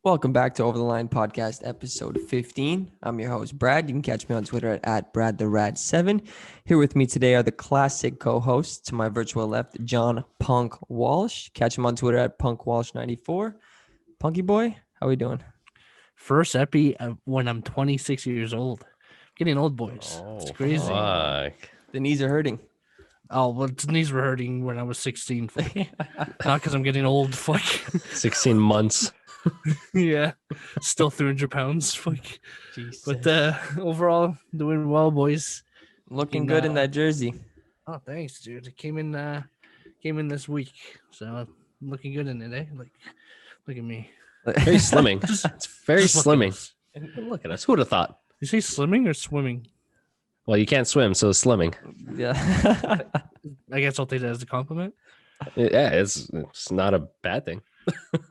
Welcome back to Over the Line Podcast, episode 15. I'm your host, Brad. You can catch me on Twitter at BradTheRad7. Here with me today are the classic co-hosts. To my virtual left, John Punk Walsh. Catch him on Twitter at PunkWalsh94. Punky boy, how we doing? First epi when I'm 26 years old. Getting old, boys. It's crazy. Fuck. The knees are hurting. Oh, well, its knees were hurting when I was 16. Not because I'm getting old. Fuck. 16 months. Yeah. Still 300 pounds. Fuck. Jesus. But overall, doing well, boys. Looking good in that jersey. Oh, thanks, dude. It came in this week. So I'm looking good in it, eh? Like, look at me. Very slimming. It's very Just look at slimming. us. Look at us. Who would have thought? You say slimming or swimming? Well, you can't swim, so it's slimming. Yeah. I guess I'll take that as a compliment. Yeah, it's not a bad thing.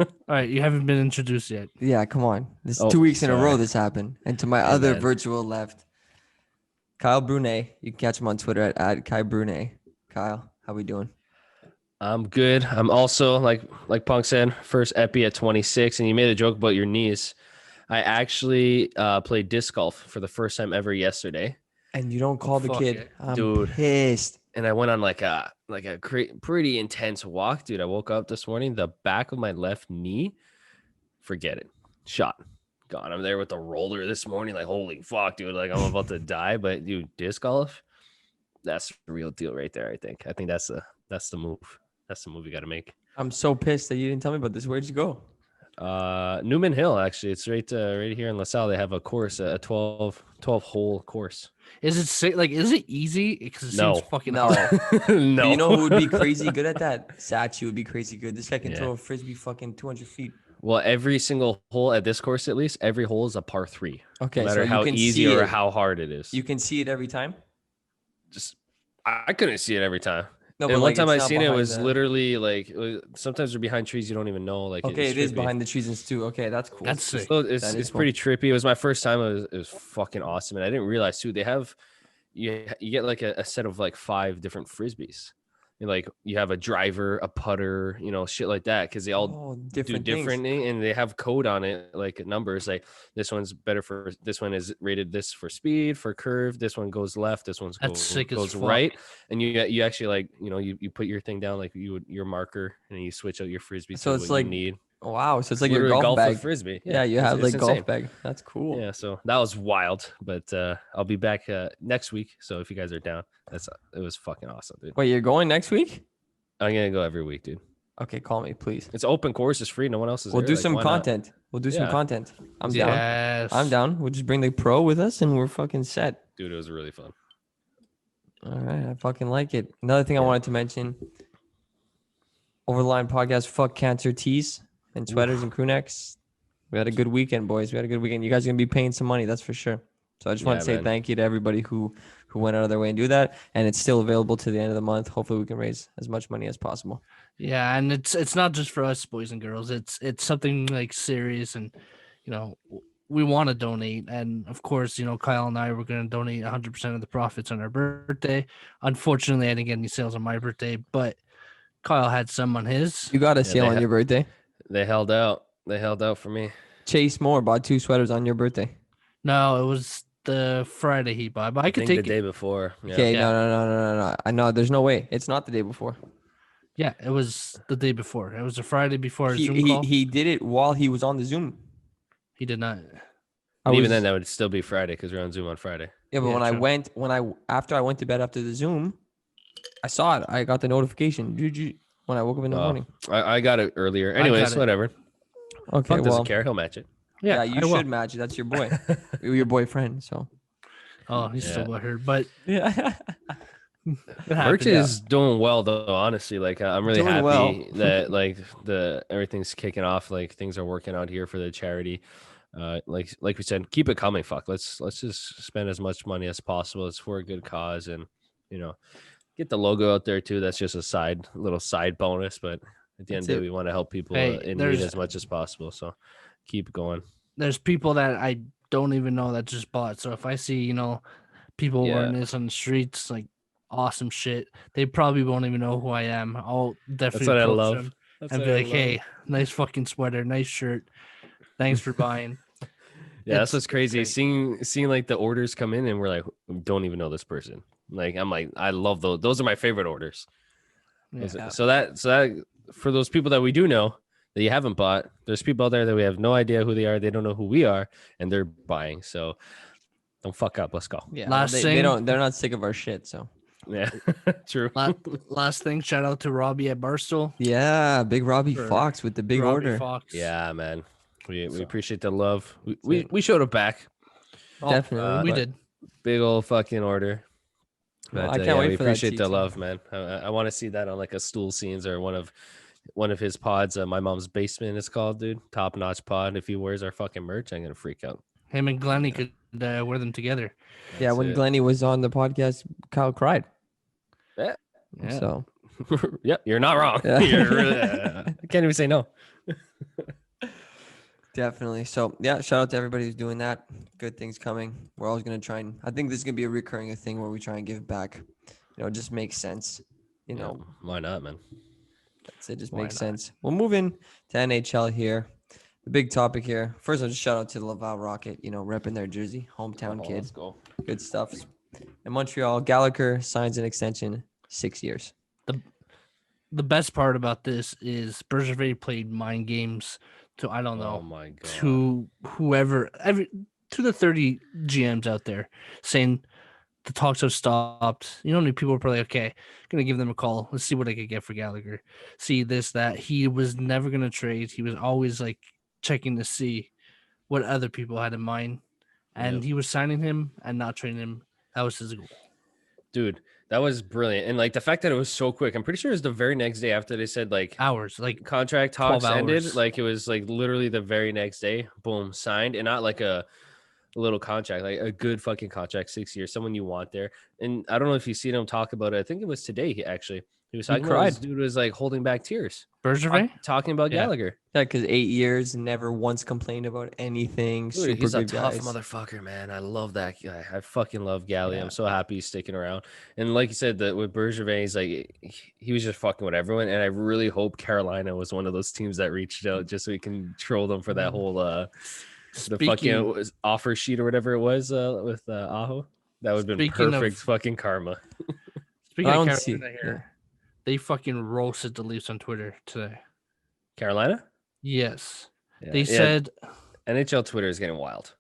All right, you haven't been introduced yet. Yeah, come on. This is Oh, 2 weeks in a row sorry. this happened. And to my Hey, other man. virtual left, Kyle Brunet. You can catch him on Twitter at Kai Brunet. Kyle, how we doing? I'm good. I'm also, like Punk said, first epi at 26, and you made a joke about your knees. I actually played disc golf for the first time ever yesterday. And you don't call the fuck kid. it. I'm Dude. pissed. And I went on like a pretty intense walk, dude. I woke up this morning, the back of my left knee, forget it, shot, gone. I'm there with the roller this morning, like holy fuck, dude, like I'm about to die. But dude, disc golf, that's the real deal right there. I think that's the move. That's the move you got to make. I'm so pissed that you didn't tell me about this. Where'd you go? Newman Hill, actually, it's right here in LaSalle. They have a course, a 12 hole course. Is it easy? Because it No. seems fucking No. hard. No, You know who would be crazy good at that? Sachi would be crazy good. This guy can Yeah. throw a frisbee fucking 200 feet. Well, every single hole at this course, at least, every hole is a par 3. Okay, No matter so how you can easy see or it. how hard it is. You can see it every time. Just I couldn't see it every time. No, And one like, time it's I not seen it behind was the- literally like sometimes they're behind trees you don't even know. Like Okay, it's it is trippy. behind the trees too. Okay, that's cool. That's sick. So it's That is it's pretty trippy. It was my first time. It was fucking awesome, and I didn't realize too. They have you get like a set of like 5 different frisbees. And like you have a driver, a putter, shit like that, because they all different do different things. thing, and they have code on it, like numbers. Like this one's better for this one is rated this for speed, for curve. This one goes left. This one's That's sick as goes fuck. right. And you actually like you put your thing down like your marker, and you switch out your frisbee. So to it's what like you need. Wow, so it's like your Literally golf with bag. frisbee. Yeah, you it's- have it's like golf insane. bag. That's cool. Yeah, so that was wild, but I'll be back next week. So if you guys are down, it was fucking awesome, dude. Wait, you're going next week? I'm gonna go every week, dude. Okay, call me, please. It's open course, it's free. No one else is We'll there. do like, some why not? content. We'll do some Yeah. content. I'm down. Yes. I'm down. We'll just bring the pro with us and we're fucking set. Dude, it was really fun. All right, I fucking like it. Another thing I Yeah. wanted to mention: Over the Line Podcast, fuck cancer tees and sweaters and crew necks. We had a good weekend, boys. We had a good weekend. You guys are gonna be paying some money, that's for sure. So I just want Yeah, to say man. thank you to everybody who went out of their way and do that. And it's still available to the end of the month. Hopefully, we can raise as much money as possible. Yeah, and it's not just for us, boys and girls. It's something like serious, and we want to donate. And of course, Kyle and I were going to donate 100% of the profits on our birthday. Unfortunately, I didn't get any sales on my birthday, but Kyle had some on his. You got a Yeah, sale they on your birthday. They held out. They held out for me. Chase Moore bought 2 sweaters on your birthday. No, it was the Friday he bought, but I could think take the it. day before. Yeah. Okay, Yeah. no. I know there's no way. It's not the day before. Yeah, it was the day before. It was a Friday before a He, Zoom he, call. he did it while he was on the Zoom. He did not. And even was- then, that would still be Friday because we're on Zoom on Friday. Yeah, but Yeah, when true. after I went to bed after the Zoom, I saw it. I got the notification. When I woke up in the Oh, morning. I got it earlier. got Anyways, it. whatever. Okay, Punk doesn't well, care. He'll match it. yeah, you I will. should match it. That's your boy, your boyfriend. So Oh, he's Yeah. still butthurt, but yeah, it Merch happened. is doing well though. Honestly, like I'm really Doing happy well. that like everything's kicking off. Like things are working out here for the charity. Like we said, keep it coming. Fuck, let's just spend as much money as possible. It's for a good cause, and get the logo out there too. That's just a little side bonus, but at the end of the day, we want to help people Hey, in need there's- as much as possible. So keep going. There's people that I don't even know that just bought. So if I see, people wearing this on the streets, like awesome shit, they probably won't even know who I am. I'll definitely That's what I approach love. them That's and what be I like, love. hey, nice fucking sweater, nice shirt. Thanks for buying. Yeah, that's It's- what's it's crazy. great. Seeing like the orders come in, and we're like, don't even know this person. Like, I'm like, I love those. Those are my favorite orders. Yeah. So that for those people that we do know that you haven't bought, there's people out there that we have no idea who they are. They don't know who we are, and they're buying. So don't fuck up. Let's go. Yeah, Last they thing- don't. They're not sick of our shit. So Yeah, true. Last thing, shout out to Robbie at Barstool. yeah, big Robbie For Fox with the big Robbie order. Fox. Yeah, man. We So- appreciate the love. it. We showed it back. Oh, Definitely, we but- did. Big old fucking order. Well, But I can't yeah, wait we for that appreciate the TT. love, man. I want to see that on like a stool scenes or one of his pods. My mom's basement is called, dude. Top notch pod. If he wears our fucking merch, I'm gonna freak out. Him and Glenny could wear them together. Yeah, That's when it. Glenny was on the podcast, Kyle cried. Yeah. Yeah. So Yep, you're not wrong. Yeah. You're really, I can't even say no. definitely. So yeah, shout out to everybody who's doing that. Good things coming. We're always gonna try and I think this is gonna be a recurring thing where we try and give back. You know, it just makes sense. You know, Yeah, why not, man? it just Why makes not? sense. We'll move in to NHL here. The big topic here. First, I'll just shout out to the Laval Rocket. You know, repping their jersey, hometown Oh, kid. let's go. Good stuff. In Montreal, Gallagher signs an extension, 6 years. The best part about this is Bergevin played mind games to I don't know Oh my god. to whoever to the 30 GMs out there saying the talks have stopped. You know, how many people were probably okay, gonna give them a call. Let's see what I could get for Gallagher. See this, that. He was never gonna trade. He was always like checking to see what other people had in mind. And Yep. he was signing him and not trading him. That was his goal. Dude, that was brilliant. And like the fact that it was so quick. I'm pretty sure it was the very next day after they said like Hours. Like contract 12 talks ended. hours. Like it was like literally the very next day, boom, signed, and not like a little contract, like a good fucking contract, 6 years, someone you want there. And I don't know if you've seen him talk about it. I think it was today. He was talking about this cried. dude was like holding back tears, Bergevin. talking about Yeah. Gallagher. Yeah, because 8 years, never once complained about anything. Dude, Super he's a good tough guys. motherfucker, man. I love that guy. I fucking love Gally. Yeah. I'm so happy he's sticking around. And like you said, that with Bergevin, he's like he was just fucking with everyone. And I really hope Carolina was one of those teams that reached out just so we can troll them for that whole the fucking offer sheet or whatever it was with Aho. That would have been Speaking of- perfect fucking karma. Speaking I of don't see. Carolina here, they fucking roasted the Leafs on Twitter today. Carolina? Yes. Yeah, They yeah, said NHL Twitter is getting wild.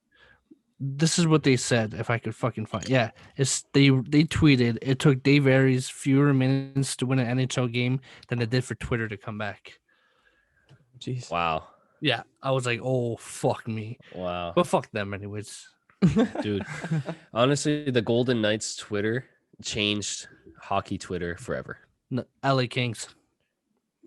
this is what they said. If I could fucking find, yeah, it's they tweeted it took Dave Aries fewer minutes to win an NHL game than it did for Twitter to come back. Jeez. Wow. Yeah, I was like, oh fuck me, Wow. but fuck them anyways. Dude. Honestly, the Golden Knights Twitter changed hockey Twitter forever. LA Kings.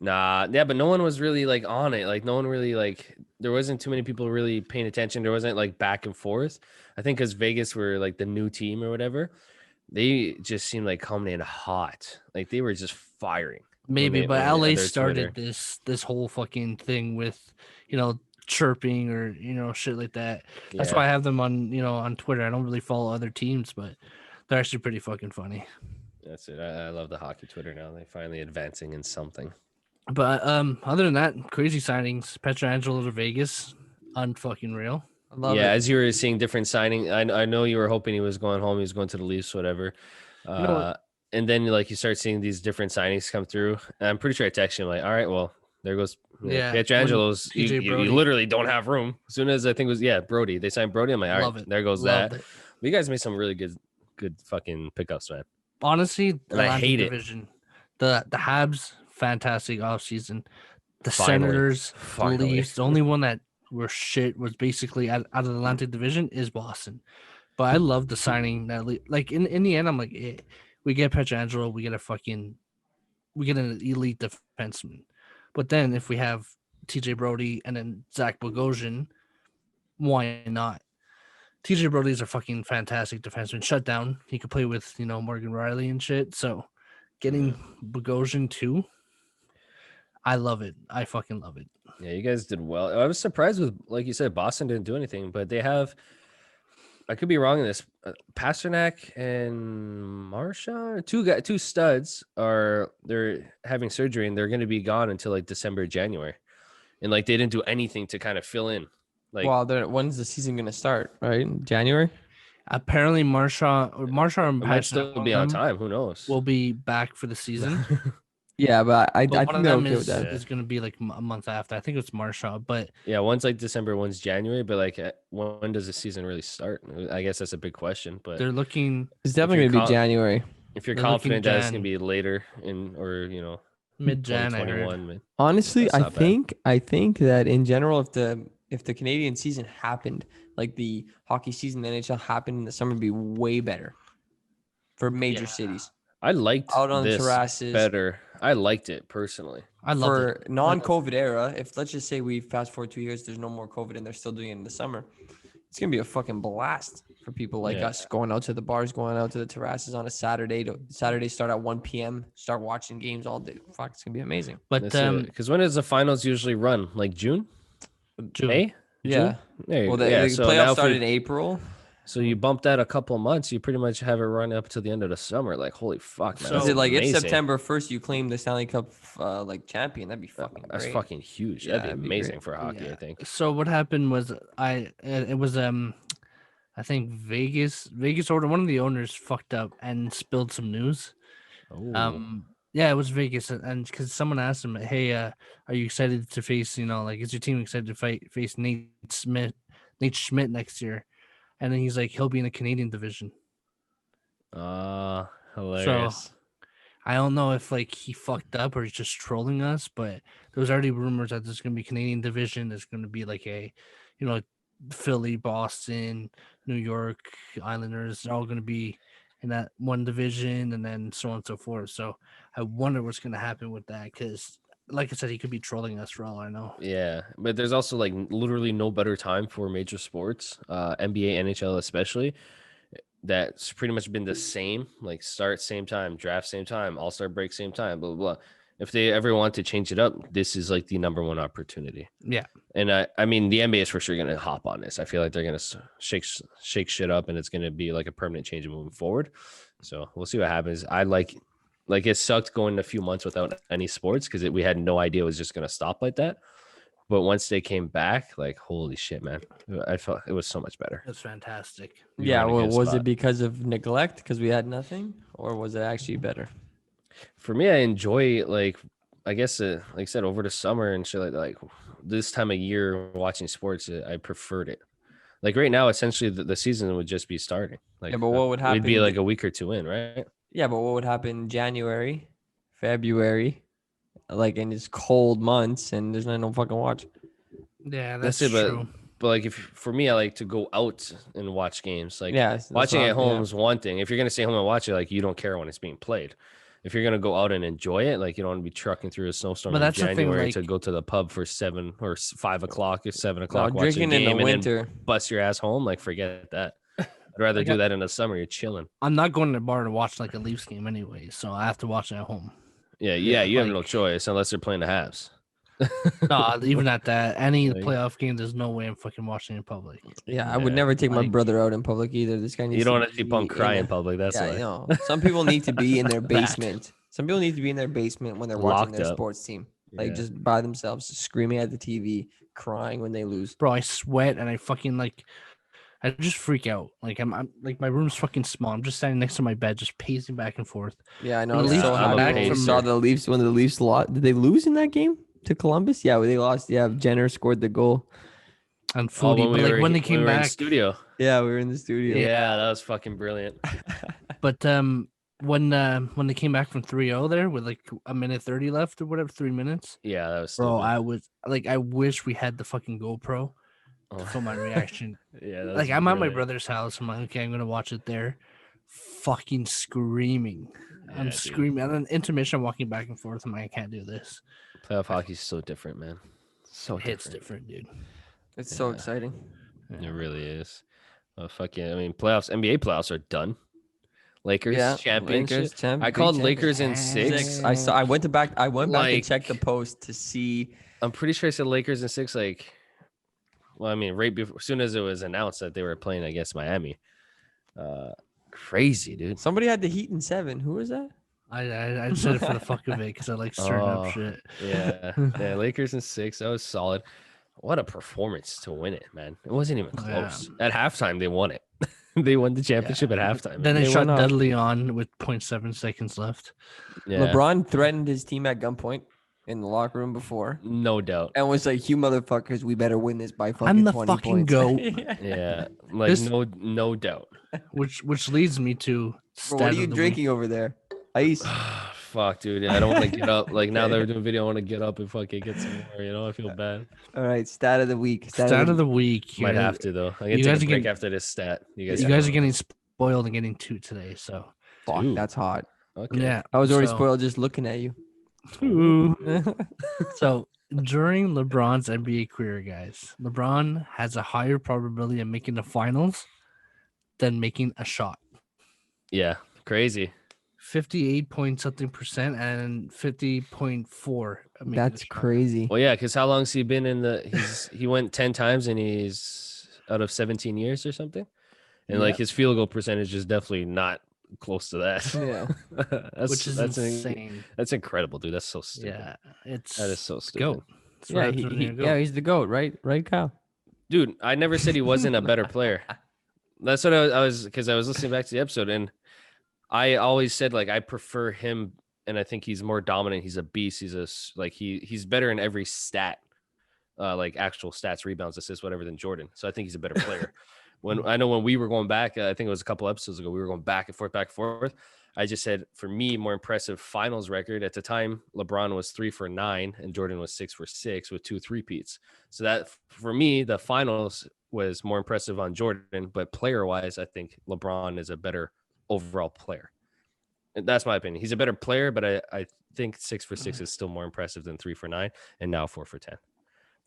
Nah, yeah, but no one was really like on it. Like no one really like there wasn't too many people really paying attention. There wasn't like back and forth. I think because Vegas were like the new team or whatever, they just seemed like coming in hot. Like they were just firing. Maybe, they- but when they- on LA their started Twitter. this whole fucking thing with chirping or shit like that. That's Yeah. why I have them on on Twitter. I don't really follow other teams, but they're actually pretty fucking funny. That's it. I love the hockey Twitter now. They're finally advancing in something. But other than that, crazy signings. Pietrangelo to Vegas, unfucking real. I love Yeah, it. as you were seeing different signing, I know you were hoping he was going home. He was going to the Leafs, whatever. know what? And then like you start seeing these different signings come through. And I'm pretty sure I texted him like, all right, well, there goes Yeah, Pietrangelo's. when TJ You Brody- literally don't have room. As soon as I think it was Brody, they signed Brody. I'm like, all Love right, it. there goes Loved that. it. But you guys made some really good fucking pickups, man. Honestly, And I Atlantic hate it. division. The Habs, fantastic offseason. The Finally. Senators, the Finally. Leafs. The only one that were shit was basically out of the Atlantic division is Boston. But I love the signing that like in the end, I'm like, we get Pietrangelo, we get an elite defenseman. But then if we have TJ Brody and then Zach Bogosian, why not? TJ Brody's a fucking fantastic defenseman. Shut down. He could play with Morgan Riley and shit. So getting Bogosian too, I love it. I fucking love it. Yeah, you guys did well. I was surprised with, like you said, Boston didn't do anything, but they have. I could be wrong in this. Pasternak and Marshawn, two studs they're having surgery and they're going to be gone until like December, January, and like they didn't do anything to kind of fill in Like, Well, when's the season gonna start? Right, in January. Apparently, Marshawn and it might Patrick still one be of on them time. Who knows? will be back for the season. Yeah, but I But one think of they're them okay with that. is going to be like a month after. I think it's Marshawn, but Yeah, one's like December, one's January. But like, when does the season really start? I guess that's a big question. But they're looking It's if definitely you're gonna be January. if you're They're looking confident that it's gonna Jan. be later or mid-Jan. I heard. 2021, man, Honestly, that's not bad. I think that in general, if the Canadian season happened, like the hockey season, the NHL happened in the summer, would be way better for major Yeah. cities I liked out on this terraces. better. I liked it personally. I loved For it. non-COVID era, if let's just say we fast forward 2 years, there's no more COVID and they're still doing it in the summer, it's gonna be a fucking blast for people like Yeah. us going out to the bars, going out to the terraces on a Saturday. Saturday start at 1 p.m. Start watching games all day. Fuck, it's gonna be amazing. But Because when does the finals usually run? Like June, June. May? Yeah. June? There you Well, go. the Yeah. So playoffs now if started in we, April. so you bump that a couple months, you pretty much have it run up to the end of the summer. Like, holy fuck, man! So- Is That's it like if amazing. September 1st you claim the Stanley Cup like champion? That'd be fucking That's great. fucking huge. Yeah, That'd that'd be be amazing great. for hockey. Yeah. I think. So what happened was it was I think Vegas order one of the owners fucked up and spilled some news. Oh, Yeah, it was Vegas, and because someone asked him, "Hey, are you excited to face? Like, is your team excited to face Nate Schmidt next year?" And then he's like, "He'll be in the Canadian division." hilarious. I don't know if like he fucked up or he's just trolling us, but there was already rumors that there's gonna be Canadian division. There's gonna be like Philly, Boston, New York Islanders. They're all gonna be in that one division, and then so on and so forth. So I wonder what's gonna happen with that because, like I said, he could be trolling us for all I know. Yeah, but there's also like literally no better time for major sports, NBA, NHL especially. That's pretty much been the same, like start same time, draft same time, all-star break same time, blah blah blah. If they ever want to change it up, this is like the number one opportunity. Yeah, And I mean, the NBA is for sure going to hop on this. I feel like they're going to shake shit up, and it's going to be like a permanent change moving forward. So we'll see what happens. I like it sucked going a few months without any sports because we had no idea it was just going to stop like that. But once they came back, like holy shit, man, I felt it was so much better. that's fantastic. We were Yeah, in a well, good was spot. it because of neglect because we had nothing, or was it actually better? For me, I enjoy like I guess like I said over the summer and shit like this time of year watching sports. I preferred it. Like right now, essentially the season would just be starting. Like Yeah, but what would We'd be happen- like a week or two in, right? Yeah, but what would happen in January, February, like in these cold months, and there's no fucking watch? Yeah, that's That's it, true. But like if for me, I like to go out and watch games. Like Yeah, that's watching what at I'm- home yeah. is one thing. If you're gonna stay home and watch it, like you don't care when it's being played. If you're gonna go out and enjoy it, like you don't want to be trucking through a snowstorm But in that's the thing, January to like- go to the pub for 7 or 5 o'clock or 7 No, o'clock, watch a drinking game in the and then winter. bust your ass home. Like forget that. I'd rather Like, do that in the summer. You're chilling. I'm not going to the bar to watch like a Leafs game anyway, so I have to watch it at home. Yeah, you have no like- choice unless they're playing the Habs. No, even at that, any Like- playoff game, there's no way I'm fucking watching in public. Yeah, I would Yeah, never take my like- brother out in public either. This guy needs. You don't want to see be Punk cry in a- public. That's Yeah, why. I know. Some people need to be in their That. basement. Some people need to be in their basement when they're watching Locked their up. sports team, like Yeah. just by themselves, screaming at the TV, crying when they lose. Bro, I sweat and I fucking I just freak out. Like I'm like my room's fucking small. I'm just standing next to my bed, just pacing back and forth. Yeah, I know. When I'm the so Leafs come happy back when we from- saw the Leafs when the Leafs lost. Did they lose in that game to Columbus? Yeah, they lost. Yeah, Jenner scored the goal. And Oh, foodie, but like when they we came were in back, studio. Yeah, we were in the studio. Yeah, that was fucking brilliant. but when they came back from 3-0 there with like a minute 30 left or whatever, 3 minutes, Yeah, that was bro, stupid. I was like, I wish we had the fucking GoPro Oh. to film my reaction. Yeah, that Like was I'm at my brilliant. brother's house. I'm like, okay, I'm gonna watch it there. Fucking screaming. Yeah, I'm dude. screaming. And then intermission, I'm walking back and forth. I'm like, I can't do this. Playoff hockey's so different, man. So It's different. different, dude. It's so Yeah. exciting. It really is. Oh fuck yeah! I mean, NBA playoffs are done. Lakers Yeah, championship. Lakers champ- I called big Lakers in champions. six. I saw. I went back and Like- checked the post to see. I'm pretty sure I said Lakers in six. Like, well, I mean, right before, as soon as it was announced that they were playing, I guess Miami. Crazy, dude. Somebody had the Heat in 7. Who was that? I said it for the fuck of it because I like stirring Oh. up shit. Yeah, yeah. Lakers in six. That was solid. what a performance to win it, man. It wasn't even Yeah. close. At halftime, they won it. They won the championship at halftime. Then they They shot went up. deadly on with 0.7 seconds left. Yeah, LeBron threatened his team at gunpoint in the locker room before. no doubt. And was like, "You motherfuckers, we better win this by fucking I'm the 20 fucking points." GOAT. Yeah, like This- no doubt. Which leads me to Bro, stat what are of you the drinking over there? Ice. Fuck, dude. I don't want to get up. Like now that we're doing video, I want to get up and fucking get some more. You know, I feel bad. All right, stat of the week. Stat of the week. Might here. have to though. I You can guys take are a break getting- after this stat. You You guys guys are getting spoiled and getting 2 today. So Fuck, Dude. that's hot. okay. yeah, I was already so- spoiled just looking at you. So during LeBron's NBA career, guys, LeBron has a higher probability of making the finals than making a shot. Yeah, crazy. 58 point something percent and 50.4. of making That's a shot. crazy. Well, yeah, because how long's he been in the? He went 10 times and he's out of 17 years or something, and like Yeah. his field goal percentage is definitely not close to that. Yeah. that's, Which is that's insane. That's incredible, dude. That's so stupid. Yeah, it's That is so stupid. goat. It's Yeah, right up to the goat. yeah, he's the GOAT, right? Right, Kyle? Dude, I never said he wasn't a better player. That's what I was because I was listening back to the episode and I always said like I prefer him and I think he's more dominant. He's a beast. He's better in every stat, like actual stats, rebounds, assists, whatever than Jordan. So I think he's a better player. When we were going back, I think it was a couple episodes ago, we were going back and forth. I just said for me, more impressive finals record at the time. LeBron was 3 for 9 and Jordan was 6 for 6 with 2 3-peats. So that for me, the finals was more impressive on Jordan, but player wise, I think LeBron is a better overall player. And that's my opinion. He's a better player, but I think 6 for 6 is still more impressive than 3 for 9 and now 4 for 10.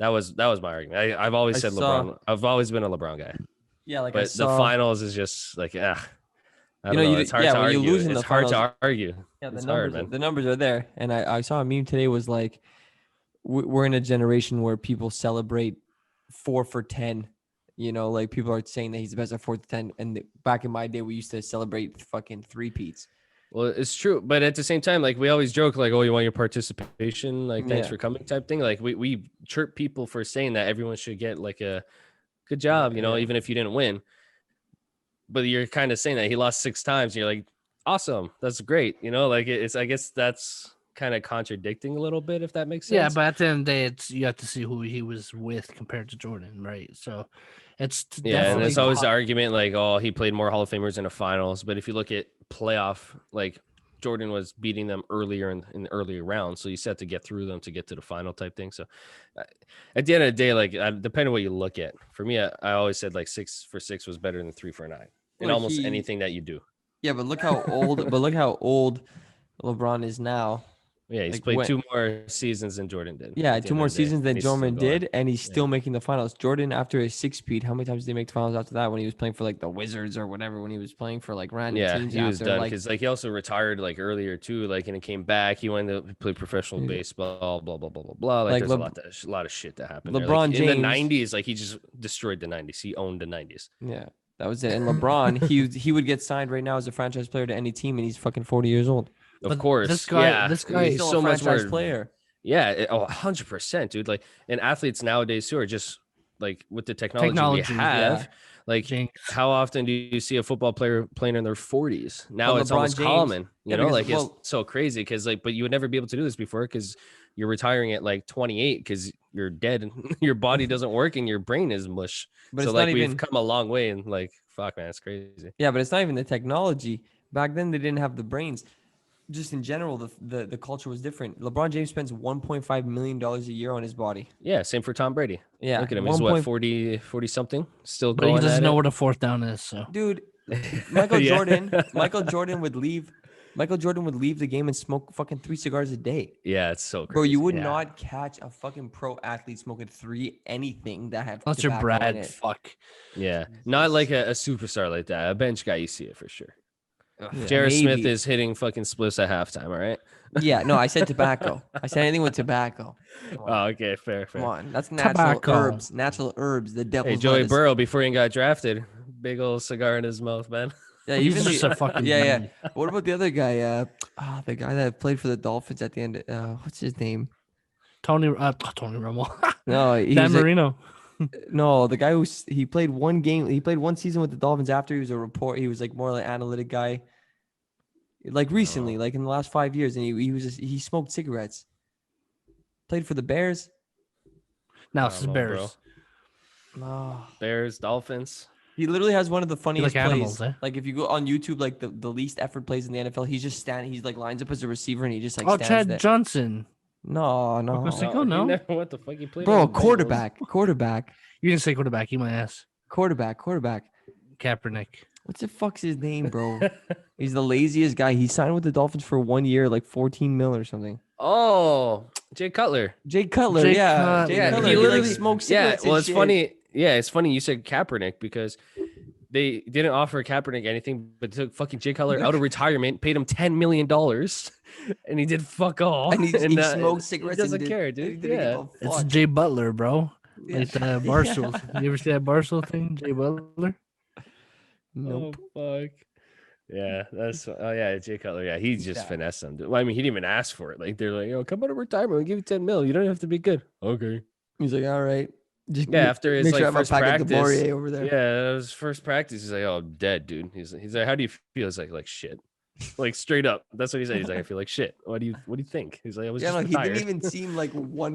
That was my argument. I've always said LeBron. I've always been a LeBron guy. Yeah, like But the finals is just like, I You don't know, know. It's hard to when you argue. lose in It's the hard to finals- argue. Yeah, the It's numbers, hard, man. the numbers are there. And I saw a meme today was like, we're in a generation where people celebrate 4 for 10. You know, like people are saying that he's the best at 4 to 10. And back in my day, we used to celebrate fucking 3-peats. Well, it's true, but at the same time, like we always joke, like, "Oh, you want your participation? Like, thanks Yeah. for coming," type thing. Like we chirp people for saying that everyone should get like a good job, you know, Yeah. even if you didn't win. But you're kind of saying that he lost 6 times. And you're like, awesome, that's great, you know. Like it's, I guess that's kind of contradicting a little bit, if that makes sense. Yeah, but at the end of the day, it's you have to see who he was with compared to Jordan, right? So it's Yeah, and definitely there's always the hot- argument like, oh, he played more Hall of Famers in the finals. But if you look at playoff, like Jordan was beating them earlier in the earlier rounds, so you still have to get through them to get to the final type thing. So at the end of the day, like depending on what you look at, for me, I always said like 6 for 6 was better than 3 for 9 in Look, almost he- anything that you do. Yeah, but look how old. But look how old LeBron is now. Yeah, he's Like, played when- 2 more seasons than Jordan did. Yeah, at the 2 end more of the day, seasons and than he's still Jordan going. did, and he's Yeah. still making the finals. Jordan, after his 6-peat, how many times did he make the finals after that when he was playing for like the Wizards or whatever? When he was playing for like random Yeah, teams he was after, done like, because like he also retired like earlier too, like and he came back. He went to play professional Yeah. baseball, blah blah blah blah blah. Like, Like there's a lot of shit that happened. there. LeBron Like, in the James- '90s, like he just destroyed the '90s. He owned the '90s. yeah, that was it. And LeBron, he would get signed right now as a franchise player to any team, and he's fucking 40 years old. Of But course, this guy- yeah, this guy- He's he's still so a much franchise more. player. Yeah, 100%, dude. Like, and athletes nowadays too are just like with the technology, Technology, we have. yeah. Like, Jinx. how often do you see a football player playing in their 40s? Now But it's LeBron almost James- common, you yeah, know, because- like well- it's so crazy because like, but you would never be able to do this before because you're retiring at like 28 because you're dead and your body doesn't work and your brain is mush. But So it's like not we've even. come a long way and like, fuck, man, it's crazy. Yeah, but it's not even the technology. Back then, they didn't have the brains. Just in general, the culture was different. LeBron James spends $1.5 million a year on his body. Yeah, same for Tom Brady. Yeah, Look at him. He's what, 40 something? Still But he going doesn't at know it? what a fourth down is. So Dude, Michael Yeah. Jordan would leave. Michael Jordan would leave the game and smoke fucking 3 cigars a day. Yeah, it's so crazy. Bro, you would Yeah. not catch a fucking pro athlete smoking 3 anything that had unless you're tobacco in Brad, it. fuck. Yeah, not like a superstar like that. A bench guy, you see it for sure. Yeah, Jared Smith maybe. is hitting fucking splits at halftime. All right. Yeah, no, I said tobacco. I said anything with tobacco. Come on, Oh, okay, fair. come on. That's natural Tobacco. herbs. Natural herbs. The devil's Hey, Joey lettuce. Burrow, before he got drafted, big old cigar in his mouth, man. Yeah, He's even just the, a fucking yeah. baby. What about the other guy? The guy that played for the Dolphins at the end. What's his name? Tony Romo. No, he Dan was like, Marino. no, the guy he played one game. He played one season with the Dolphins. After he was a report, he was like more like analytic guy. Like recently, Oh. like in the last 5 years, and he smoked cigarettes. Played for the Bears. Now I it's don't the know, bro. Bears. Oh. Bears, Dolphins. He literally has one of the You funniest like plays. animals, eh? Like if you go on YouTube, like the least effort plays in the NFL, he's just standing. He's like lines up as a receiver, and he just like Oh, stands Chad there. Johnson. No, Marcos no, Sico? he No. never, what the fuck? He played bro, on the Bengals. quarterback. You didn't say quarterback. You my ass. Quarterback. Kaepernick. What's the fuck's his name, bro? He's the laziest guy. He signed with the Dolphins for 1 year, like 14 mil or something. Oh, Jay Cutler. Jay Cutler, Jay yeah. Cutler. Jay Yeah, Cutler. he He literally like smokes Yeah, cigarettes. well, and it's shit. funny. Yeah, it's funny you said Kaepernick because they didn't offer Kaepernick anything, but took fucking Jay Cutler out of retirement, paid him $10 million, and he did fuck all. And he uh, smoked cigarettes. He doesn't and care, and he dude. didn't give Yeah. a It's fuck. Jay Butler, bro. Yeah. Like the Barstool. You ever see that Barstool thing? Jay Butler? Nope. Oh fuck. Yeah, that's yeah, Jay Cutler. Yeah, he just Yeah. finessed them. Well, I mean, he didn't even ask for it. Like they're like, "Yo, come out of retirement. We'll give you 10 mil. You don't have to be good." Okay. He's like, all right. Just Yeah, after his make sure I like have first my packet of practice. Laurier over there. Yeah, it was first practice. He's like, "Oh, I'm dead, dude." He's like, "How do you feel?" He's like shit. Like straight up. That's what he said. He's like, "I feel like shit." What do you think? He's like, "I was Yeah, just no, he retired." didn't even seem like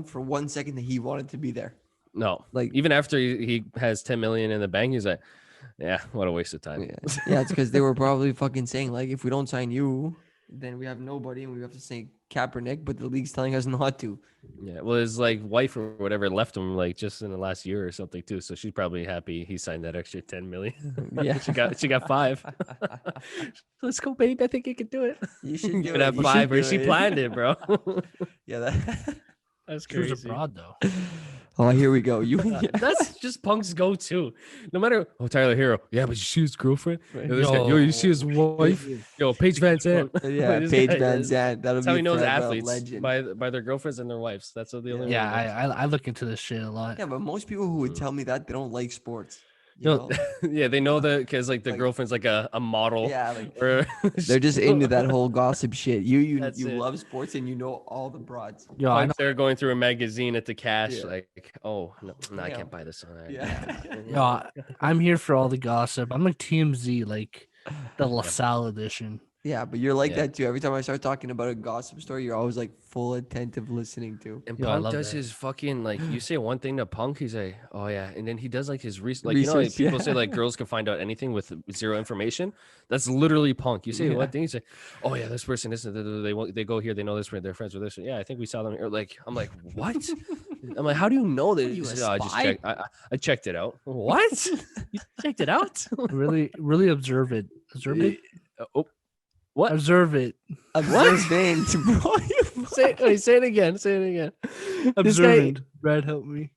for 1 second that he wanted to be there. No, Like, even after he has 10 million in the bank, he's like, "Yeah, what a waste of time." yeah, it's because they were probably fucking saying like, if we don't sign you, then we have nobody, and we have to say Kaepernick, but the league's telling us not to. Yeah, well, his like wife or whatever left him like just in the last year or something too. So she's probably happy he signed that extra 10 million. Yeah, she got 5. Let's go, babe. I think you can do it. You should You do could it. have You 5, should or do she it. planned it, bro. Yeah, that. That's He was crazy. abroad, though. Oh, here we go. You. That's just Punk's go-to. No matter Tyler Hero. Yeah, but you see his girlfriend. Right. Yo, this guy, yo, you see his wife. Yo, Paige Van Zandt. Yeah, This Paige guy Van is- Zandt. That'll That's how be he knows forever a athletes legend. by their girlfriends and their wives. That's what the only. Yeah, way he knows. I look into this shit a lot. Yeah, but most people who would tell me that they don't like sports. You No, know? yeah, they know that because like the Like- girlfriend's like a model. Yeah, like Or they're just into that whole gossip shit. You That's it. love sports and you know all the broads. Yo, I know. They're going through a magazine at the cash, Yeah. like, oh no, I Yeah. can't buy this on. Yeah. Yo, I'm here for all the gossip. I'm like TMZ, like the LaSalle edition. Yeah, but you're like Yeah. that too. Every time I start talking about a gossip story, you're always like full attentive listening to. And Yo, I Punk love does that. his fucking like you say one thing to Punk, he's like, oh yeah, and then he does like his research. Like you know, like, Research, people yeah. say like girls can find out anything with zero information. That's literally Punk. You say Yeah. one thing, you say, oh yeah, this person, this they go here, they know this, they're friends with this. Yeah, I think we saw them. Or like I'm like, what? I'm like, how do you know that? Are you He a said, "Oh, I just spy?" checked. I checked it out. What? You checked it out? Really observe it. Observe it. Oh, what? Observe it. Observant, bro. You Say it again. Say it again. This guy, Observant. Brad, help me.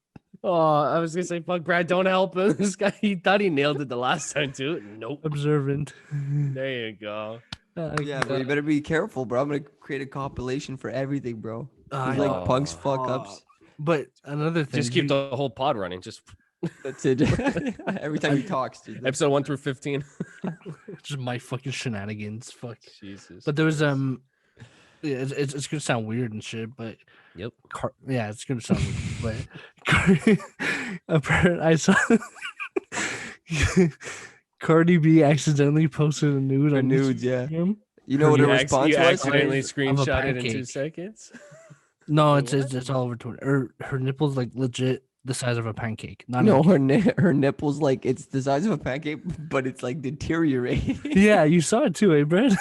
oh, I was gonna say, fuck, Brad, don't help him. This guy, he thought he nailed it the last time too. Nope. Observant. There you go. Yeah, but you better be careful, bro. I'm gonna create a compilation for everything, bro. I It's like know. Punk's fuck ups. But another thing, Just keep the whole pod running. Just That's it. Every time he talks, dude. That's- episode 1 through 15. just my fucking shenanigans. Fuck. Jesus. But there was yeah, it's gonna sound weird and shit, but Yep. yeah, it's gonna sound weird, but apparently I saw Cardi B accidentally posted a nude Her on nudes, yeah. Instagram. You know what her You response you was? accidentally Of a screenshot it in 2 pancake. seconds. No, it's all over Twitter. Her nipples like legit the size of a pancake. Not No, even- her nipples like it's the size of a pancake, but it's like deteriorating. yeah, you saw it too, eh, Brad?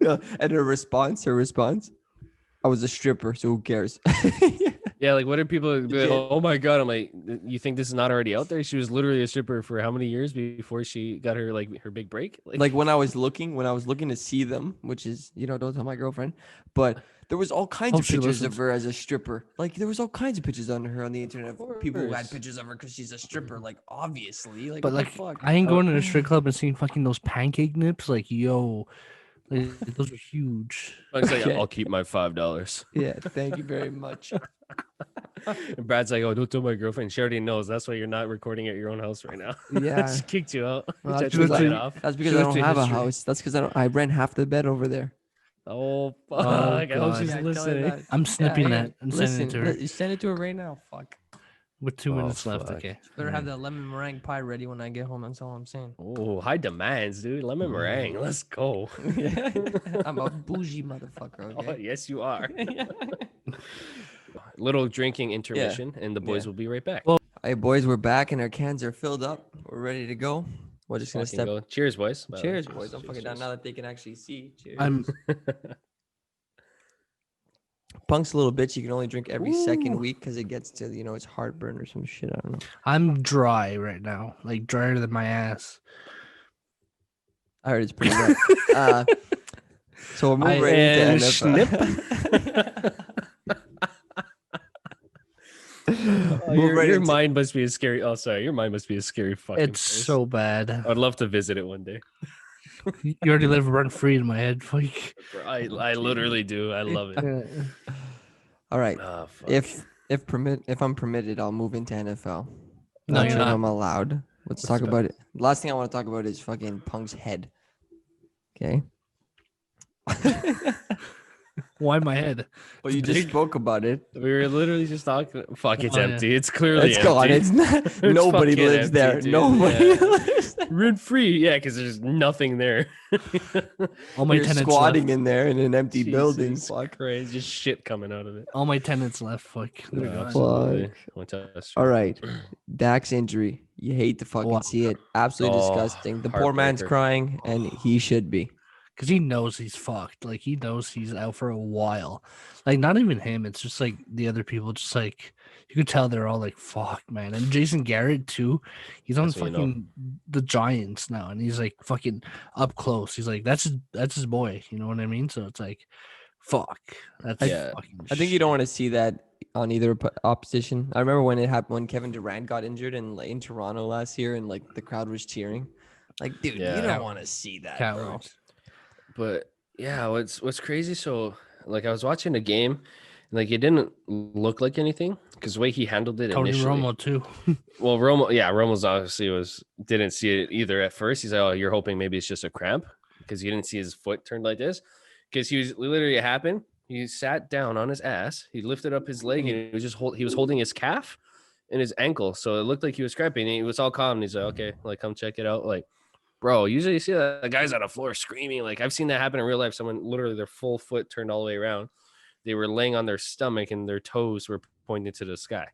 Yeah, and her response, I was a stripper, so who cares? Yeah, like what did people be like, Legit. oh my god, I'm like, you think this is not already out there? She was literally a stripper for how many years before she got her like her big break? Like when I was looking to see them, which is, don't tell my girlfriend, but there was all kinds Hope of she pictures of listens. her as a stripper. Like there was all kinds of pictures on her on the internet of people who had course. pictures of her because she's a stripper. Like obviously, like But what like, the fuck? I ain't going to a strip club and seeing fucking those pancake nips. Like, yo, like, those are huge. Punk's like, Okay. I'll keep my $5. Yeah, thank you very much. And Brad's like, oh, don't tell my girlfriend. She already knows. That's why you're not recording at your own house right now. Yeah. She kicked you out. Well, She that's had to because cut I, it off. that's because She I went don't to have a history. house. That's because I rent half the bed over there. Oh fuck! Oh, I hope God. she's Yeah, tell her listening. that. I'm snipping Yeah, that and sending it to her Send it to her right now. Fuck. with 2 Oh, minutes left. fuck. Okay. Better have Alright. that lemon meringue pie ready when I get home. That's all I'm saying. Oh, high demands, dude. Lemon meringue. Let's go. I'm a bougie motherfucker. Oh, Okay. yes, you are. Little drinking intermission, and the boys Yeah. will be right back. Well, Hey boys, we're back and our cans are filled up. We're ready to go. We're just gonna Fucking step. go. Cheers, boys. by the way. Cheers, boys! I'm fucking down cheers. now that they can actually see. Cheers. I'm Punk's a little bitch. You can only drink every second Ooh. week because it gets to it's heartburn or some shit. I don't know. I'm dry right now, like drier than my ass. I heard it's pretty rough. So we'll move right into and NFL. Move right your into- mind must be a scary. Oh, sorry. Your mind must be a scary fucking. It's place. so bad. I'd love to visit it one day. You already live run free in my head. Like, I literally do. I love it. All right. Oh, fuck. If I'm permitted, I'll move into NFL. No, Not you're sure if not. I'm allowed. Let's talk about it. The last thing I want to talk about is fucking Punk's head. Okay. Why my head? Well, you just spoke about it. We were literally just talking. Fuck, it's Oh, yeah. empty. It's clearly It's empty. gone. It's not. Nobody fucking lives empty, there. dude. Nobody Yeah. lives there. Rent free. Yeah, because there's nothing there. All my You're tenants squatting left. in there in an empty building. Jesus Christ, just shit coming out of it. All my tenants left. Fuck. They're Yeah, gone. absolutely. Went to us. All right. Dak's injury. You hate to fucking Wow. see it. Absolutely Oh, disgusting. The poor man's heartbreaker. crying, and he should be. Because he knows he's fucked. Like, he knows he's out for a while. Like, not even him. It's just like the other people. Just like you could tell they're all like, "Fuck, man." And Jason Garrett too. He's on That's what you know. fucking the Giants now, and he's like fucking up close. He's like, that's his boy. You know what I mean? So it's like, fuck. That's Yeah. fucking. I think you don't want to see that on either opposition. I remember when it happened when Kevin Durant got injured in Toronto last year, and like the crowd was cheering. Like, dude, Yeah. you don't want to see that, bro. cowards. But yeah, what's crazy? So like I was watching a game, and like it didn't look like anything because the way he handled it Tony initially. Romo too. Well, Romo's obviously didn't see it either at first. He's like, "Oh, you're hoping maybe it's just a cramp," because you didn't see his foot turned like this. Because he was literally, it happened. He sat down on his ass. He lifted up his leg and he was holding his calf and his ankle, so it looked like he was cramping. And he was all calm. And he's like, "Okay, like come check it out." Like, bro, usually you see the guys on the floor screaming. Like I've seen that happen in real life. Someone literally their full foot turned all the way around. They were laying on their stomach and their toes were pointing to the sky.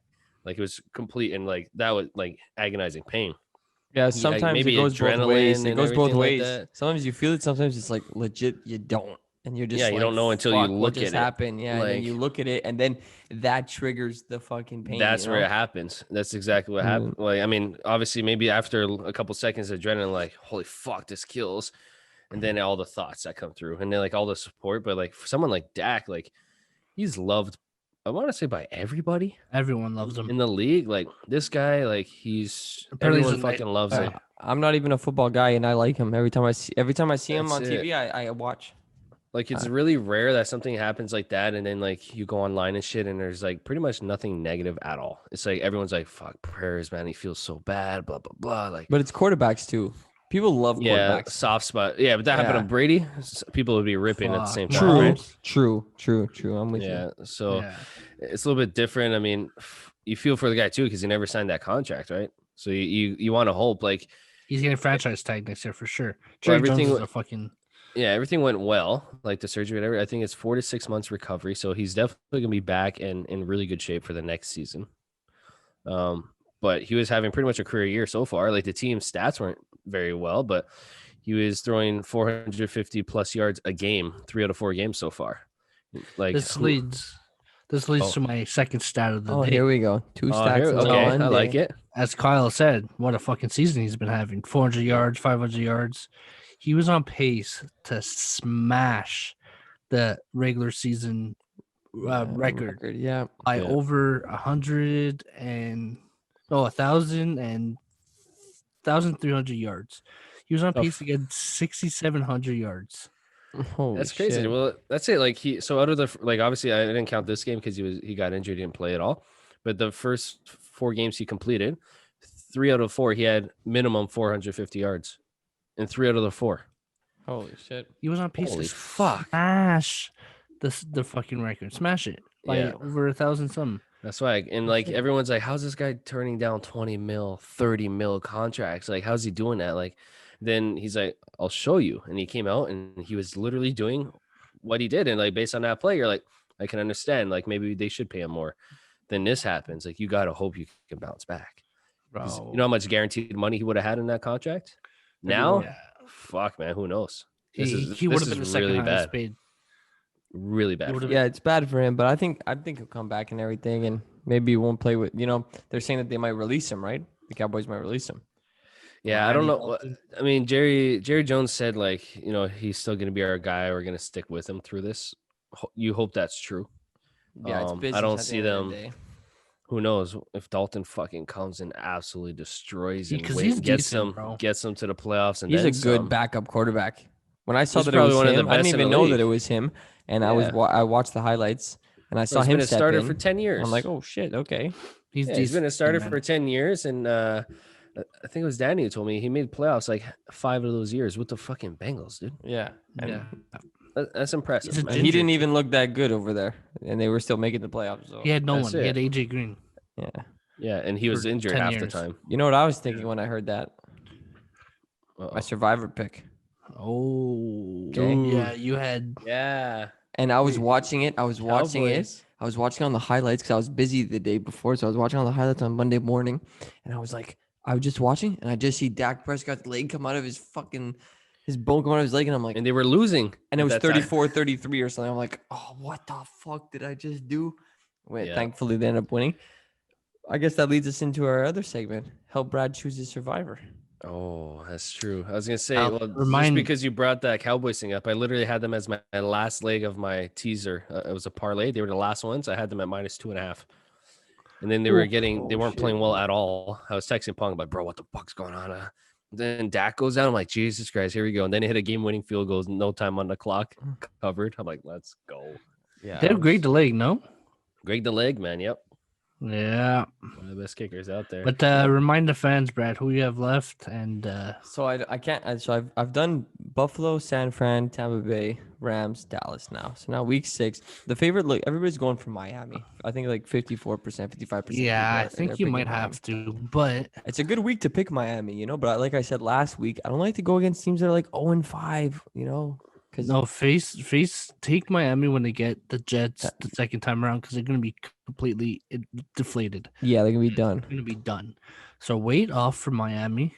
Like it was complete and like that was like agonizing pain. Yeah, sometimes maybe it goes both adrenaline ways. It and goes both everything like ways. that. Sometimes you feel it. Sometimes it's like legit you don't, and you're just Yeah, like, you don't know until you "Fuck, look what at just it." happened. Yeah, and then Like- you look at it, and then that triggers the fucking pain. That's you where know? it happens. That's exactly what Mhm. happened. Like, I mean, obviously, maybe after a couple seconds of adrenaline, like, holy fuck, this kills. And then all the thoughts that come through, and then like all the support. But like for someone like Dak, like he's loved, I want to say by everybody Everyone loves him. in the league. Like this guy, like Apparently he's everyone a nice fucking loves guy. him. I'm not even a football guy, and I like him. Every time I see him That's on TV, I watch. Like it's really rare that something happens like that, and then like you go online and shit, and there's like pretty much nothing negative at all. It's like everyone's like, "Fuck prayers, man. He feels so bad." Blah blah blah. Like, But it's quarterbacks too. People love yeah, quarterbacks. soft spot. Yeah, but that happened Yeah. to Brady. People would be ripping at the same Fuck. time. True, right? true. I'm with you. Yeah, so Yeah. it's a little bit different. I mean, you feel for the guy too because he never signed that contract, right? So you want to hope like He's getting franchise tag next year for sure. Well, Jerry everything Jones is wa- a fucking. yeah, everything went well, like the surgery, whatever. I think it's 4 to 6 months recovery, so he's definitely gonna be back and in really good shape for the next season. But he was having pretty much a career year so far. Like the team's stats weren't very well, but he was throwing 450 plus yards a game, 3 out of 4 games so far. Like This leads Oh. to my second stat of the Oh, day. here we go. Two oh, stats here- in okay, one I like day. it. As Kyle said, what a fucking season he's been having. 400 yards, 500 yards. He was on pace to smash the regular season record Yeah. by Yeah. over 1,300 yards. He was on Oh, pace to get 6,700 yards. Holy That's crazy. shit. Well, that's it. Like so out of the like obviously I didn't count this game because he got injured, he didn't play at all. But the first 4 games he completed, 3 out of 4 he had minimum 450 yards, and 3 out of the 4. Holy shit. He was on pace Holy to fuck. smash the fucking record. Smash it by Yeah. over 1,000 something. That's why, and like everyone's like, how's this guy turning down 20 mil, 30 mil contracts? Like, how's he doing that? Like, then he's like, I'll show you. And he came out and he was literally doing what he did. And like, based on that play, you're like, I can understand. Like, maybe they should pay him more. Then this happens. Like, you got to hope you can bounce back. 'Cause Bro. you know how much guaranteed money he would have had in that contract? Now, Everyone. Yeah. fuck, man, who knows? He This would have is been the second really highest bad. paid. Really bad. would've for Yeah, it's bad for him, but I think he'll come back and everything, and maybe he won't play with. They're saying that they might release him, right? The Cowboys might release him. Yeah, I don't Andy know. Dalton. I mean, Jerry Jones said like, he's still going to be our guy. We're going to stick with him through this. You hope that's true. Yeah, it's business. I don't at the see end of them. the day. Who knows if Dalton fucking comes and absolutely destroys and Because he's gets decent, bro. them to the playoffs and He's then a good some. backup quarterback. When I saw He's that it probably was one of the him, I didn't best in even the know that league. it was him, and I watched the highlights and I saw He's him been a step starter in. for 10 years. I'm like, oh shit, okay. He's Yeah, he's been a decent, starter man. for 10 years, and I think it was Danny who told me he made playoffs like 5 of those years with the fucking Bengals, dude. Yeah, and, Yeah. That's impressive. He's a man. and he didn't Ginger. even look that good over there, and they were still making the playoffs. So He had no That's one. He had it. AJ Green. yeah, Yeah, and he was for injured 10 half the years. time. you know what I was thinking when I heard that? Uh-oh. My Survivor pick, Oh. Okay. Yeah, you had Yeah. and I was watching it. I was watching it. Cowboys. I was watching on the highlights because I was busy the day before, so I was watching on the highlights on Monday morning, and I was like, I was just watching, and I just see Dak Prescott's leg come out of his bone come out of his leg, and I'm like, And they were losing. and it at was that time. 34-33 or something. I'm like, oh, what the fuck did I just do? Wait, Yeah. thankfully they ended up winning. I guess that leads us into our other segment. Help Brad choose his survivor. Oh, that's true. I was gonna say, Now, well, just remind- because you brought that Cowboys thing up, I literally had them as my last leg of my teaser. It was a parlay. They were the last ones. I had them at -2.5, and then they weren't playing well at all. I was texting Pong like, bro, what the fuck's going on? Then Dak goes down. I'm like, Jesus Christ, here we go. And then he hit a game-winning field goal, no time on the clock, covered. I'm like, let's go. Yeah, they have great delay, no? Greg the leg, man. Yep, Yeah. one of the best kickers out there. But remind the fans, Brad, who you have left, and So I can't. So I've done Buffalo, San Fran, Tampa Bay, Rams, Dallas now. So now week 6. The favorite look, everybody's going for Miami. I think like 54%, 55%. yeah, I think you might have to. But It's a good week to pick Miami, But like I said last week, I don't like to go against teams that are like 0-5, Because no, take Miami when they get the Jets the second time around because they're going to be completely deflated. yeah, they're gonna be done. They're going to be done. So wait off for Miami.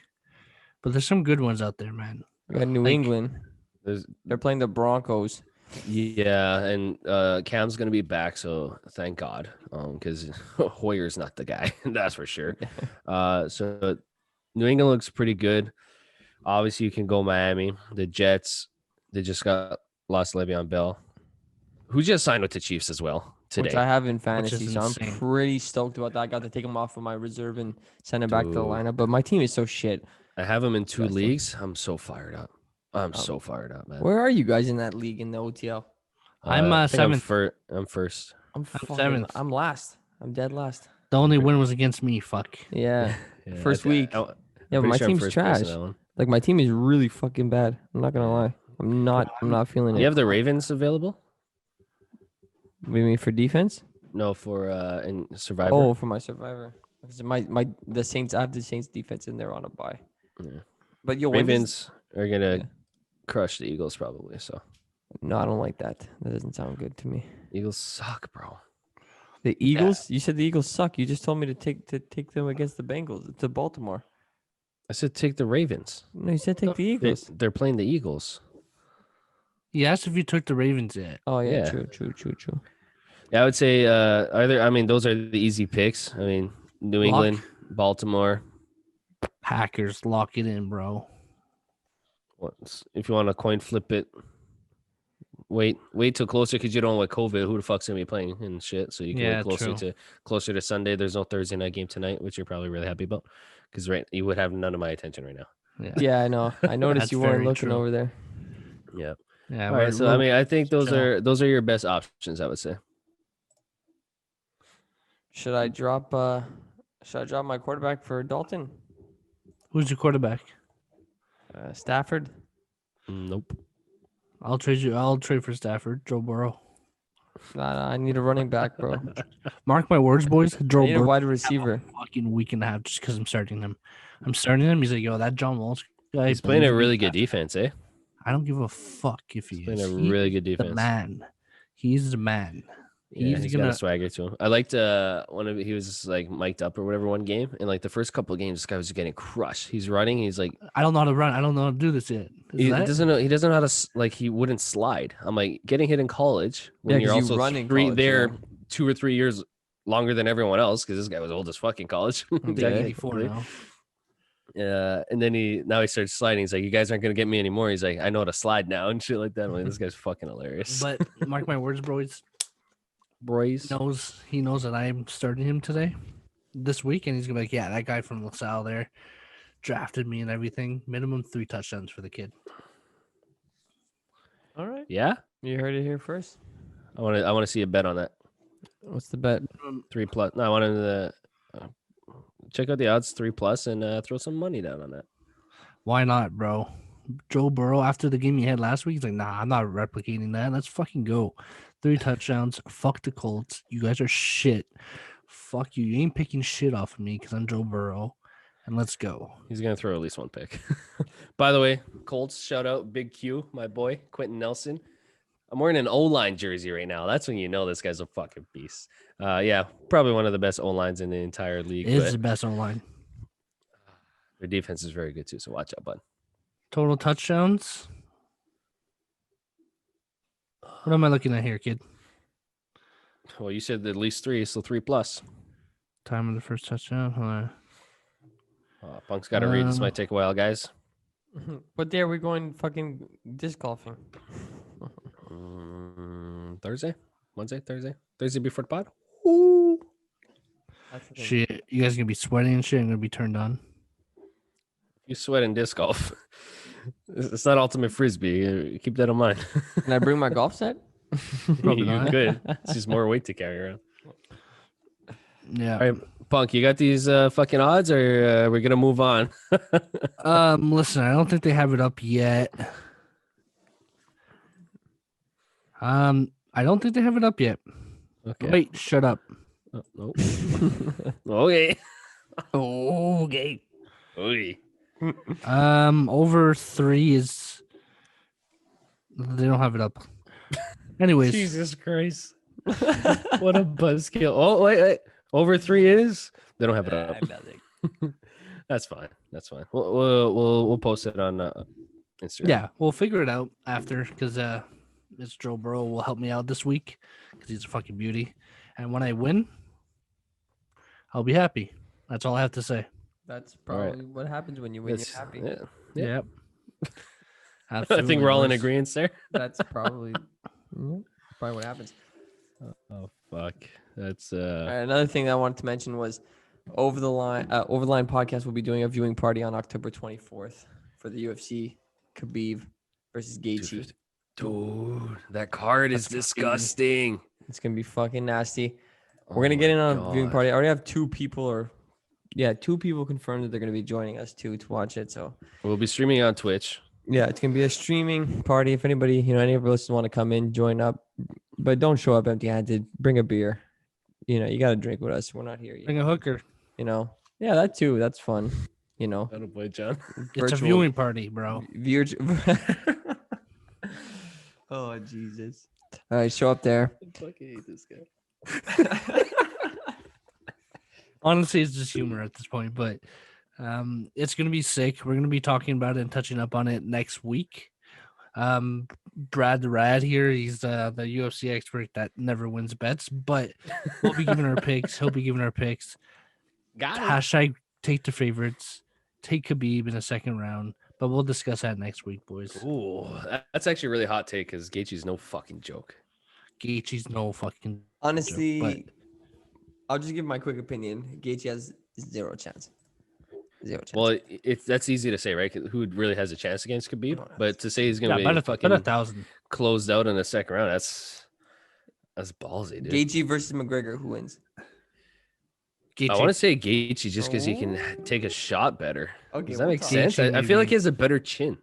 But there's some good ones out there, man. We got New Like- England. They're playing the Broncos. Yeah, and Cam's gonna be back, so thank God, because Hoyer's not the guy, that's for sure. So New England looks pretty good. Obviously, you can go Miami. The Jets, they just lost Le'Veon Bell, who just signed with the Chiefs as well today. Which I have in fantasy, is so I'm insane. pretty stoked about that. I got to take him off of my reserve and send him back to the Dude. lineup. But my team is so shit. I have him in 2 Disgusting. leagues. I'm so fired up. I'm so fired up, man. Where are you guys in that league in the OTL? I'm I think seventh. I'm first. I'm fucking, 7th. I'm last. I'm dead last. The only win was against me. Fuck. Yeah. Yeah, First week. I'm Yeah, but pretty my sure I'm team's first place in trash. that one. Like my team is really fucking bad. I'm not gonna lie. I'm not feeling it. You have the Ravens available? What do you mean for defense? No, for in Survivor. Oh, for my survivor. 'Cause the Saints. I have the Saints defense in there on a bye. Yeah. But yo, when does- Ravens are gonna Yeah. crush the Eagles probably. So No, I don't like that. That doesn't sound good to me. Eagles suck, bro. The Eagles? You said the Eagles suck. You just told me to take them against the Bengals. It's Baltimore. I said take the Ravens. No, you said take the Eagles. They're playing the Eagles. He asked if you took the Ravens yet. Oh yeah, Yeah. true. Yeah, I would say either. I mean, those are the easy picks. I mean, New Lock. England, Baltimore. Packers, lock it in, bro. If you want to coin flip it, wait till closer because you don't know what COVID. Who the fuck's gonna be playing and shit? So you can Yeah, wait true. closer to Sunday. There's no Thursday night game tonight, which you're probably really happy about because you would have none of my attention right now. Yeah, I know. I noticed That's you weren't very looking true. over there. Yeah. Yeah. All right. So I mean, I think those chill. are your best options. I would say. Should I drop my quarterback for Dalton? Who's your quarterback? Stafford? Nope. I'll trade you. I'll trade for Stafford, Joe Burrow. Nah, I need a running back, bro. Mark my words, boys. I Joe need a Burrow wide have receiver. a fucking week and a half just because I'm starting him. I'm starting him. He's like, yo, that John Walsh guy. He's playing a believes in me. really good defense, eh? I don't give a fuck if he He's playing is. a He really is good the defense. man. He's the man. Yeah, He's got a gonna. swagger to him. I liked he was like mic'd up or whatever one game, and like the first couple of games, this guy was getting crushed. He's running. He's like I don't know how to run. I don't know how to do this yet. he doesn't know. He doesn't know how to like. He wouldn't slide. I'm like getting hit in college when Yeah, you're 'cause you also run in college, there yeah. 2 or 3 years longer than everyone else because this guy was old as fucking college. I'm Yeah. 84 now. And then he starts sliding. He's like, "You guys aren't gonna get me anymore." He's like, "I know how to slide now," and shit like that. I'm like, this guy's fucking hilarious. But mark my words, boys. Boys, He knows that I'm starting him today, this week, and he's gonna be like, yeah, that guy from LaSalle there drafted me and everything. Minimum 3 touchdowns for the kid. All right. yeah, You heard it here first. I want to see a bet on that. What's the bet? 3+. No, I wanted to check out the odds 3+ and throw some money down on that. Why not, bro? Joe Burrow, after the game he had last week, he's like, nah, I'm not replicating that. Let's fucking go. 3 touchdowns. Fuck the Colts. You guys are shit. Fuck you. You ain't picking shit off of me because I'm Joe Burrow. And let's go. He's gonna throw at least one pick. By the way, Colts, shout out Big Q, my boy, Quentin Nelson. I'm wearing an O-line jersey right now. That's when you know this guy's a fucking beast. Yeah, probably one of the best O-lines in the entire league. It is But the best online. their defense is very good too, so watch out, bud. Total touchdowns. What am I looking at here, kid? Well, you said at least 3, so 3+. Time of the first touchdown. Hold on. Punk's got to read. This might take a while, guys. What day are we going fucking disc golfing? Thursday? Wednesday? Thursday before the pod? That's the thing. Shit, you guys gonna be sweating and shit. I'm gonna be turned on. You sweat in disc golf. It's not ultimate frisbee. Keep that in mind. Can I bring my golf set? Probably You not. could. It's just more weight to carry around. Yeah. All right, Punk, you got these fucking odds, or we're gonna move on? Listen, I don't think they have it up yet. I don't think they have it up yet. Okay. Wait, shut up. Oh, nope. Okay. Okay. Okay. Over 3 is. They don't have it up. Anyways, Jesus Christ. What a buzzkill. Oh, wait. Over 3 is? They don't have it up. That's fine. We'll post it on Instagram. yeah, we'll figure it out after because Mr. Joe Burrow will help me out this week because he's a fucking beauty. And when I win, I'll be happy. That's all I have to say. That's All right. probably what happens when you win. That's- You're happy. Yeah. Yep. I think we're all in boys. agreement there. That's probably probably what happens. Oh fuck. That's All right, another thing that I wanted to mention was Over the Line podcast will be doing a viewing party on October 24th for the UFC Khabib versus Gaethje. dude, that card is disgusting. It's gonna be fucking nasty. We're gonna get in on a viewing party. I already have 2 people confirmed that they're gonna be joining us too to watch it. So We'll be streaming on Twitch. yeah, it's gonna be a streaming party. If anybody, any of our listeners want to come in, join up, but don't show up empty-handed. Bring a beer. You got to drink with us. We're not here yet. Bring a hooker. Yeah, that too. That's fun. That'll play, John. It's a viewing party, bro. Viewer. Oh Jesus! All right, show up there. I fucking hate this guy. Honestly, it's just humor at this point, but it's gonna be sick. We're gonna be talking about it and touching up on it next week. Brad the Rad here, he's the UFC expert that never wins bets, but we'll be giving our picks. He'll be giving our picks. Got it. Hashtag take the favorites. Take Khabib in the second round, but we'll discuss that next week, boys. Ooh, that's actually a really hot take because Gaethje's no fucking joke. Gaethje's no fucking Honestly, but- I'll just give my quick opinion. Gaethje has 0 chance. 0 chance. Well, that's easy to say, right? 'Cause who really has a chance against Khabib? But to say he's gonna yeah, be bet fucking 1,000. closed out in the second round, that's ballsy, dude. Gaethje versus McGregor, who wins? I want to say Gaethje just because he can take a shot better. Okay, Does that we'll make talk. sense? I feel like he has a better chin.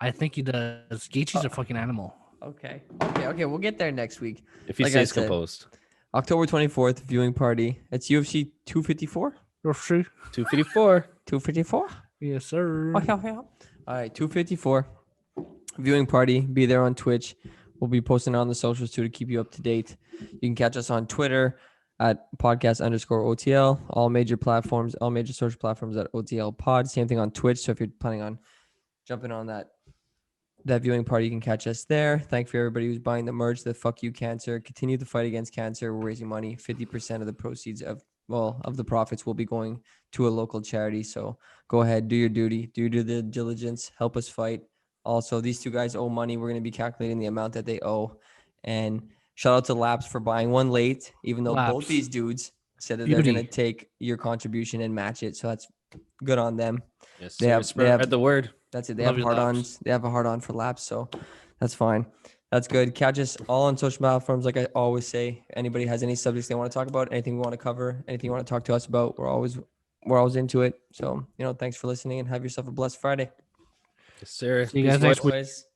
I think he does. Gaethje's a fucking animal. Okay. We'll get there next week. If he Like I stays said. composed. October 24th, viewing party. It's UFC 254. 254. 254. Yes, sir. All right, 254. Viewing party. Be there on Twitch. We'll be posting on the socials too to keep you up to date. You can catch us on Twitter at podcast_OTL. All major platforms, all major social platforms at OTL Pod. Same thing on Twitch. So if you're planning on jumping on that viewing party, you can catch us there. Thank you for everybody who's buying the merch. The Fuck You Cancer. Continue the fight against cancer. We're raising money. 50% of the proceeds of the profits will be going to a local charity. So go ahead, do your duty, do your due diligence, help us fight. Also, these two guys owe money. We're going to be calculating the amount that they owe. And shout out to Laps for buying one late, even though both Laps. these dudes said that they're Beauty. going to take your contribution and match it. So that's good on them. Yes, They sir. have- Spread the word. That's it. They Love have your hard Laps. ons. They have a hard on for Laps. So that's fine. That's good. Catch us all on social platforms. Like I always say, anybody has any subjects they want to talk about, anything we want to cover, anything you want to talk to us about, we're always into it. So, thanks for listening and have yourself a blessed Friday. Yes, sir. See you guys Peace, next boys. week.